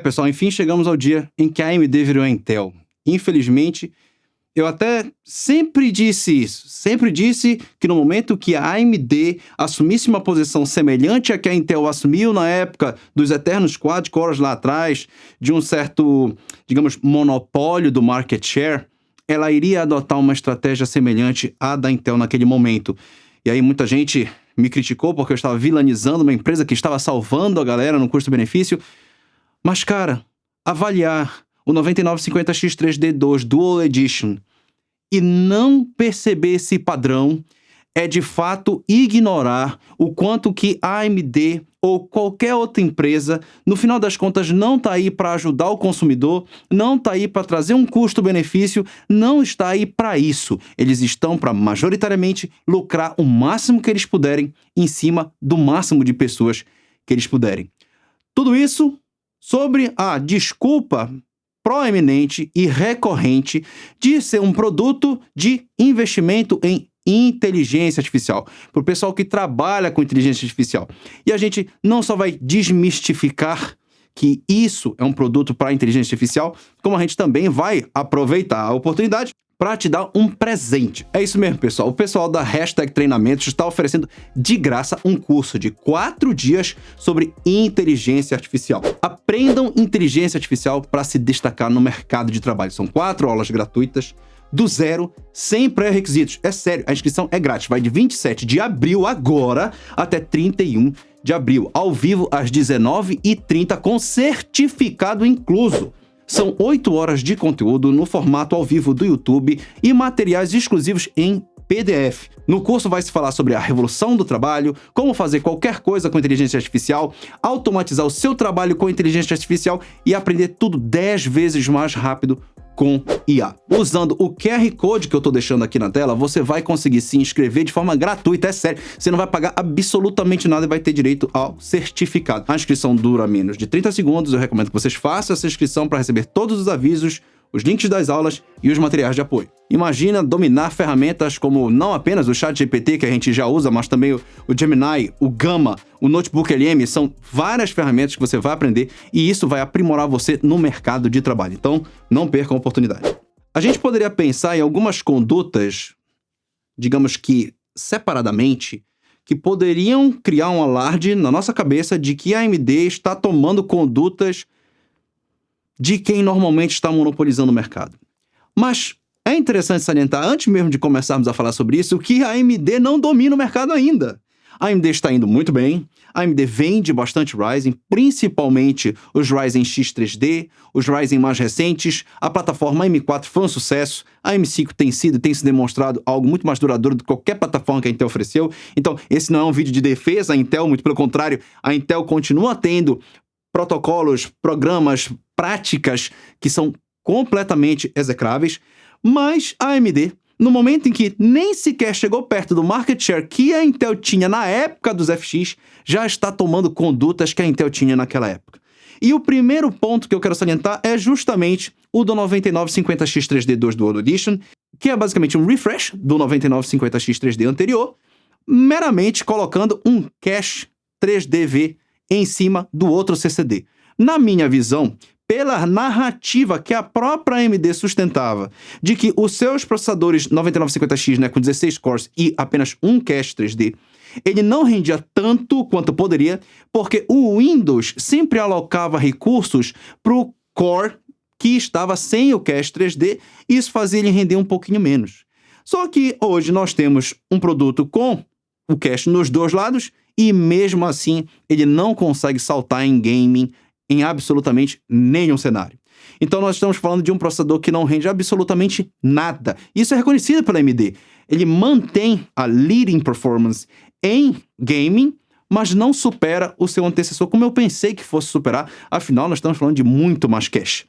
Pessoal, enfim, chegamos ao dia em que a AMD virou a Intel. Infelizmente, eu até sempre disse isso. Sempre disse que no momento que a AMD assumisse uma posição semelhante à que a Intel assumiu na época dos eternos quad-cores lá atrás, de um certo, digamos, monopólio do market share, ela iria adotar uma estratégia semelhante à da Intel naquele momento. E aí muita gente me criticou porque eu estava vilanizando uma empresa que estava salvando a galera no custo-benefício. Mas, cara, avaliar o 9950X3D2 Dual Edition e não perceber esse padrão é, de fato, ignorar o quanto que a AMD ou qualquer outra empresa, no final das contas, não está aí para ajudar o consumidor, não está aí para trazer um custo-benefício, não está aí para isso. Eles estão para, majoritariamente, lucrar o máximo que eles puderem em cima do máximo de pessoas que eles puderem. Tudo isso sobre a desculpa proeminente e recorrente de ser um produto de investimento em inteligência artificial, para o pessoal que trabalha com inteligência artificial. E a gente não só vai desmistificar que isso é um produto para inteligência artificial, como a gente também vai aproveitar a oportunidade para te dar um presente. É isso mesmo, pessoal. O pessoal da Hashtag Treinamentos está oferecendo de graça um curso de 4 dias sobre inteligência artificial. Aprendam inteligência artificial para se destacar no mercado de trabalho. São 4 aulas gratuitas, do zero, sem pré-requisitos. É sério, a inscrição é grátis. Vai de 27 de abril agora até 31 de abril, ao vivo às 19h30, com certificado incluso. São 8 horas de conteúdo no formato ao vivo do YouTube e materiais exclusivos em PDF. No curso vai se falar sobre a revolução do trabalho, como fazer qualquer coisa com inteligência artificial, automatizar o seu trabalho com inteligência artificial e aprender tudo 10 vezes mais rápido com IA. Usando o QR Code que eu tô deixando aqui na tela, você vai conseguir se inscrever de forma gratuita, é sério. Você não vai pagar absolutamente nada e vai ter direito ao certificado. A inscrição dura menos de 30 segundos, eu recomendo que vocês façam essa inscrição para receber todos os avisos, os links das aulas e os materiais de apoio. Imagina dominar ferramentas como não apenas o ChatGPT, que a gente já usa, mas também o Gemini, o Gamma, o Notebook LM, são várias ferramentas que você vai aprender e isso vai aprimorar você no mercado de trabalho. Então, não percam a oportunidade. A gente poderia pensar em algumas condutas, digamos que separadamente, que poderiam criar um alarde na nossa cabeça de que a AMD está tomando condutas de quem normalmente está monopolizando o mercado. Mas é interessante salientar, antes mesmo de começarmos a falar sobre isso, que a AMD não domina o mercado ainda. A AMD está indo muito bem, a AMD vende bastante Ryzen, principalmente os Ryzen X3D, os Ryzen mais recentes, a plataforma M4 foi um sucesso, a M5 tem se demonstrado algo muito mais duradouro do que qualquer plataforma que a Intel ofereceu. Então, esse não é um vídeo de defesa da Intel, muito pelo contrário, a Intel continua tendo protocolos, programas, práticas que são completamente execráveis, mas a AMD, no momento em que nem sequer chegou perto do market share que a Intel tinha na época dos FX, já está tomando condutas que a Intel tinha naquela época. E o primeiro ponto que eu quero salientar é justamente o do 9950X3D2 Dual Edition, que é basicamente um refresh do 9950X3D anterior, meramente colocando um cache 3DV em cima do outro CCD. Na minha visão, pela narrativa que a própria AMD sustentava, de que os seus processadores 9950X, né, com 16 cores e apenas um cache 3D, ele não rendia tanto quanto poderia, porque o Windows sempre alocava recursos para o core que estava sem o cache 3D, e isso fazia ele render um pouquinho menos. Só que hoje nós temos um produto com o cache nos dois lados, e mesmo assim ele não consegue saltar em gaming em absolutamente nenhum cenário. Então nós estamos falando de um processador que não rende absolutamente nada. Isso é reconhecido pela AMD. Ele mantém a leading performance em gaming, mas não supera o seu antecessor, como eu pensei que fosse superar, afinal nós estamos falando de muito mais cache.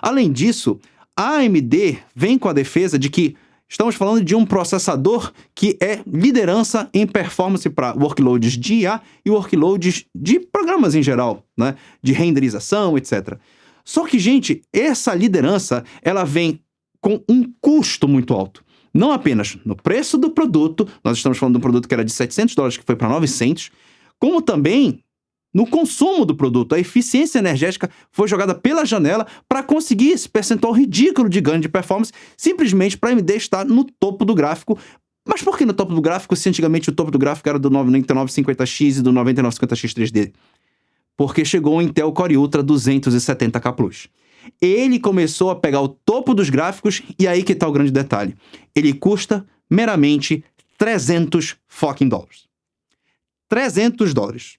Além disso, a AMD vem com a defesa de que estamos falando de um processador que é liderança em performance para workloads de IA e workloads de programas em geral, né? De renderização, etc. Só que, gente, essa liderança, ela vem com um custo muito alto. Não apenas no preço do produto, nós estamos falando de um produto que era de $700, que foi para $900, como também no consumo do produto. A eficiência energética foi jogada pela janela para conseguir esse percentual ridículo de ganho de performance, simplesmente para a AMD estar no topo do gráfico. Mas por que no topo do gráfico, se antigamente o topo do gráfico era do 9950X e do 9950X 3D? Porque chegou o Intel Core Ultra 270K Plus. Ele começou a pegar o topo dos gráficos e aí que tá o grande detalhe. Ele custa meramente $300 fucking dólares. $300.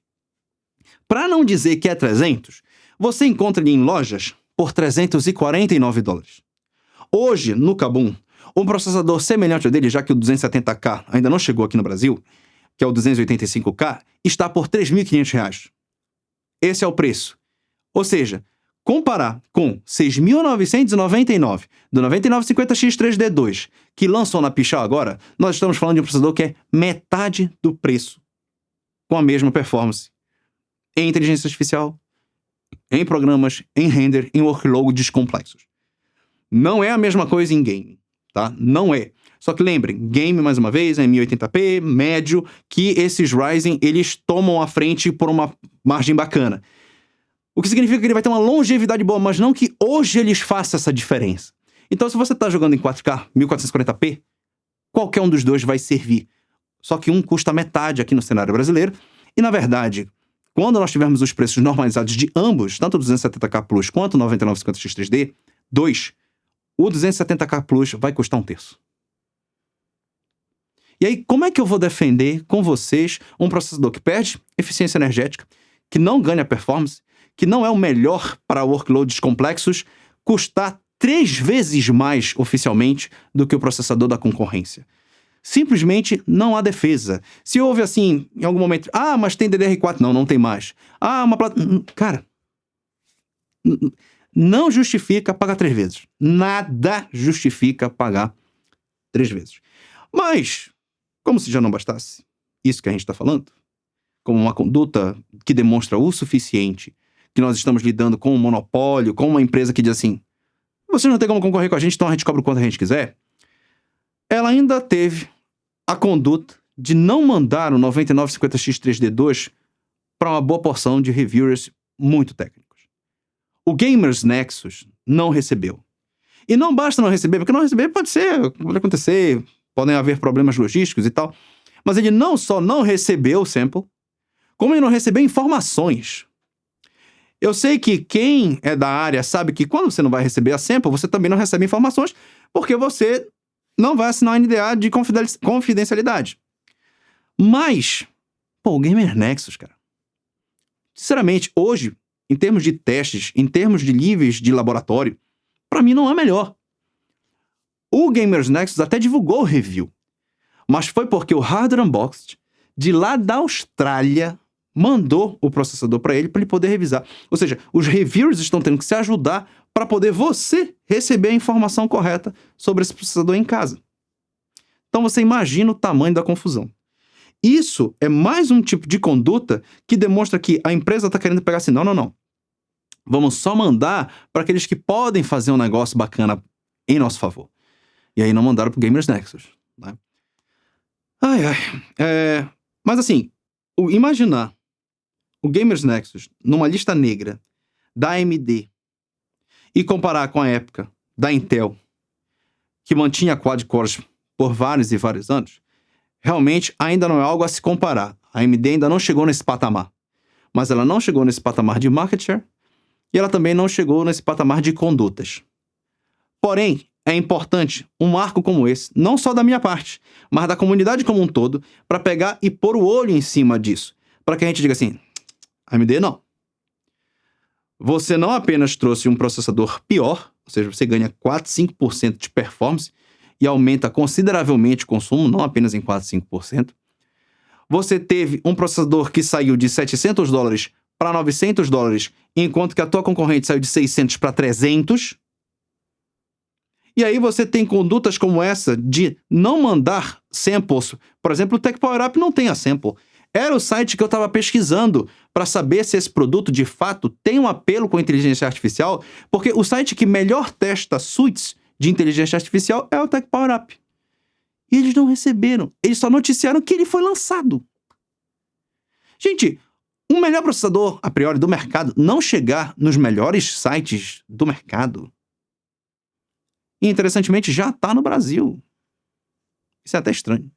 Para não dizer que é 300, você encontra ele em lojas por $349. Hoje, no Kabum, um processador semelhante ao dele, já que o 270K ainda não chegou aqui no Brasil, que é o 285K, está por R$3.500. Esse é o preço. Ou seja, comparar com 6.999 do 9950X 3D2, que lançou na Pichau agora, nós estamos falando de um processador que é metade do preço, com a mesma performance. Em inteligência artificial, em programas, em render, em workloads complexos. Não é a mesma coisa em game, tá? Não é. Só que lembrem, game, mais uma vez, é 1080p, médio, que esses Ryzen, eles tomam a frente por uma margem bacana. O que significa que ele vai ter uma longevidade boa, mas não que hoje eles façam essa diferença. Então, se você está jogando em 4K, 1440p, qualquer um dos dois vai servir. Só que um custa metade aqui no cenário brasileiro. E, na verdade, quando nós tivermos os preços normalizados de ambos, tanto o 270K Plus quanto o 9950X 3D, o 270K Plus vai custar um terço. E aí, como é que eu vou defender com vocês um processador que perde eficiência energética, que não ganha performance, que não é o melhor para workloads complexos, custar 3 vezes mais oficialmente do que o processador da concorrência? Simplesmente não há defesa. Se houve assim, em algum momento, mas tem DDR4. Não tem mais. Uma placa... Cara, não justifica pagar 3 vezes. Nada justifica pagar 3 vezes. Mas, como se já não bastasse isso que a gente está falando, como uma conduta que demonstra o suficiente que nós estamos lidando com um monopólio, com uma empresa que diz assim, você não tem como concorrer com a gente, então a gente cobra o quanto a gente quiser. Ela ainda teve a conduta de não mandar o 9950X 3D2 para uma boa porção de reviewers muito técnicos. O Gamers Nexus não recebeu. E não basta não receber, porque não receber pode acontecer, podem haver problemas logísticos e tal, mas ele não só não recebeu o sample, como ele não recebeu informações. Eu sei que quem é da área sabe que quando você não vai receber a sample, você também não recebe informações, porque você não vai assinar um NDA de confidencialidade. Mas, o Gamer Nexus, cara, sinceramente, hoje, em termos de testes, em termos de níveis de laboratório, pra mim não é melhor. O Gamers Nexus até divulgou o review, mas foi porque o Hardware Unboxed, de lá da Austrália, mandou o processador para ele poder revisar. Ou seja, os reviewers estão tendo que se ajudar para poder você receber a informação correta sobre esse processador em casa. Então você imagina o tamanho da confusão. Isso é mais um tipo de conduta que demonstra que a empresa está querendo pegar assim, não. Vamos só mandar para aqueles que podem fazer um negócio bacana em nosso favor. E aí não mandaram pro Gamers Nexus, né? Mas assim, imaginar o Gamers Nexus numa lista negra da AMD e comparar com a época da Intel, que mantinha quad-cores por vários e vários anos, realmente ainda não é algo a se comparar. A AMD ainda não chegou nesse patamar. Mas ela não chegou nesse patamar de market share e ela também não chegou nesse patamar de condutas. Porém, é importante um marco como esse, não só da minha parte, mas da comunidade como um todo, para pegar e pôr o olho em cima disso. Para que a gente diga assim, AMD não. Você não apenas trouxe um processador pior, ou seja, você ganha 4, 5% de performance e aumenta consideravelmente o consumo, não apenas em 4, 5%. Você teve um processador que saiu de $700 para $900, enquanto que a tua concorrente saiu de 600 para 300. E aí você tem condutas como essa de não mandar samples. Por exemplo, o Tech Power Up não tem a sample. Era o site que eu estava pesquisando para saber se esse produto, de fato, tem um apelo com inteligência artificial, porque o site que melhor testa suites de inteligência artificial é o Tech Power Up. E eles não receberam. Eles só noticiaram que ele foi lançado. Gente, um melhor processador, a priori, do mercado não chegar nos melhores sites do mercado. E, interessantemente, já está no Brasil. Isso é até estranho.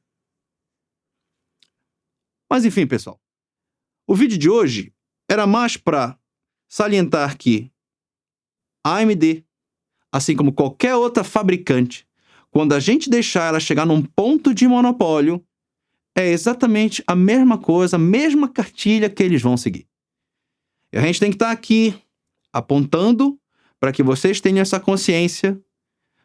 Mas, enfim, pessoal. O vídeo de hoje era mais para salientar que a AMD, assim como qualquer outra fabricante, quando a gente deixar ela chegar num ponto de monopólio, é exatamente a mesma coisa, a mesma cartilha que eles vão seguir. E a gente tem que estar aqui apontando para que vocês tenham essa consciência,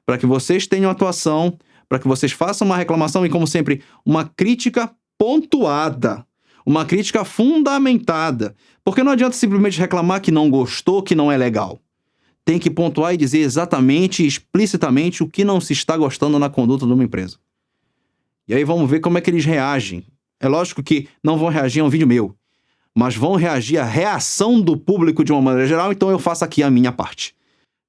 para que vocês tenham atuação, para que vocês façam uma reclamação e, como sempre, uma crítica pontuada, uma crítica fundamentada. Porque não adianta simplesmente reclamar que não gostou, que não é legal. Tem que pontuar e dizer exatamente e explicitamente o que não se está gostando na conduta de uma empresa. E aí vamos ver como é que eles reagem. É lógico que não vão reagir a um vídeo meu, mas vão reagir à reação do público de uma maneira geral, então eu faço aqui a minha parte.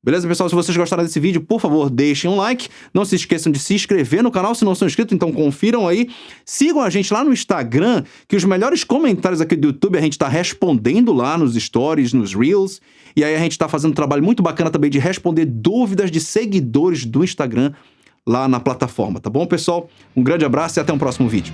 Beleza, pessoal? Se vocês gostaram desse vídeo, por favor, deixem um like. Não se esqueçam de se inscrever no canal se não são inscritos, então confiram aí. Sigam a gente lá no Instagram, que os melhores comentários aqui do YouTube a gente está respondendo lá nos stories, nos Reels. E aí a gente está fazendo um trabalho muito bacana também de responder dúvidas de seguidores do Instagram lá na plataforma, tá bom, pessoal? Um grande abraço e até um próximo vídeo.